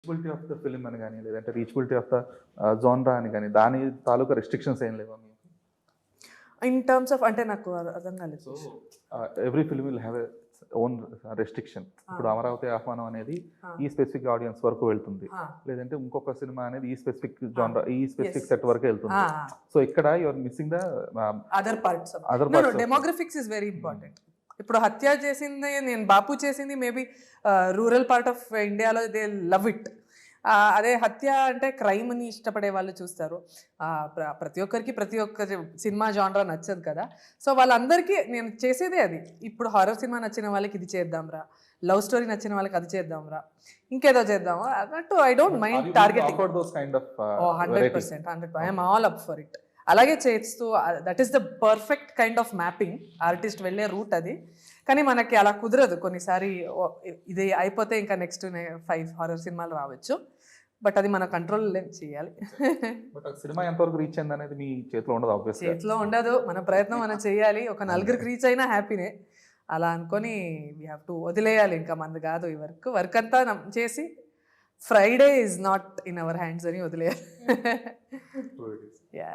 Reachability of the film అని కానీ లేదంటే రీచబిలిటీ ఆఫ్ ద జోన్రా అని కానీ దాని తాలూకా రెస్ట్రిక్షన్స్ ఏం లేవా మీకు? ఇన్ టర్మ్స్ ఆఫ్ అంటే నాకు అర్థం కాలేదు. So every film will have own restriction. ఇప్పుడు అమరావతి ఆహ్వానం అనేది ఈ స్పెసిఫిక్ ఆడియన్స్ వరకు వెళ్తుంది, లేదంటే ఇంకొక సినిమా అనేది ఈ స్పెసిఫిక్ జోన్రా ఈ స్పెసిఫిక్ సెట్ వరకు వెళ్తుంది. సో ఇక్కడ you are missing the other parts. Demographics is very important. ఇప్పుడు హత్య చేసింది నేను బాపు చేసింది మేబీ రూరల్ పార్ట్ ఆఫ్ ఇండియాలో దే లవ్ ఇట్. అదే హత్య అంటే క్రైమ్ని ఇష్టపడే వాళ్ళు చూస్తారు. ప్రతి ఒక్కరికి సినిమా జానరా నచ్చదు కదా. సో వాళ్ళందరికీ నేను చేసేదే అది. ఇప్పుడు హారర్ సినిమా నచ్చిన వాళ్ళకి ఇది చేద్దాంరా, లవ్ స్టోరీ నచ్చిన వాళ్ళకి అది చేద్దాంరా, ఇంకేదో చేద్దామా అన్నట్టు. I don't mind targeting. 100% I'm all up for it. అలాగే చేస్తూ that is the perfect kind of mapping. Artist వెళ్ళే రూట్ అది. కానీ మనకి అలా కుదరదు కొన్నిసారి. ఇది అయిపోతే ఇంకా నెక్స్ట్ 5 హారర్ సినిమాలు రావచ్చు. బట్ అది మన కంట్రోల్ చేయాలి. సినిమా ఎంతవరకు రీచ్ అయింది అనేది మీ చేతిలో ఉండదు. ఆబ్వియస్లీ చేతిలో ఉండదు. మన ప్రయత్నం మనం చేయాలి. ఒక 4 రీచ్ అయినా హ్యాపీనే. అలా అనుకొని వీ హ్యావ్ టు వదిలేయాలి. ఇంకా మంది కాదు ఈ వర్క్ అంతా చేసి Friday is not in our hands అని వదిలేయాలి. యా.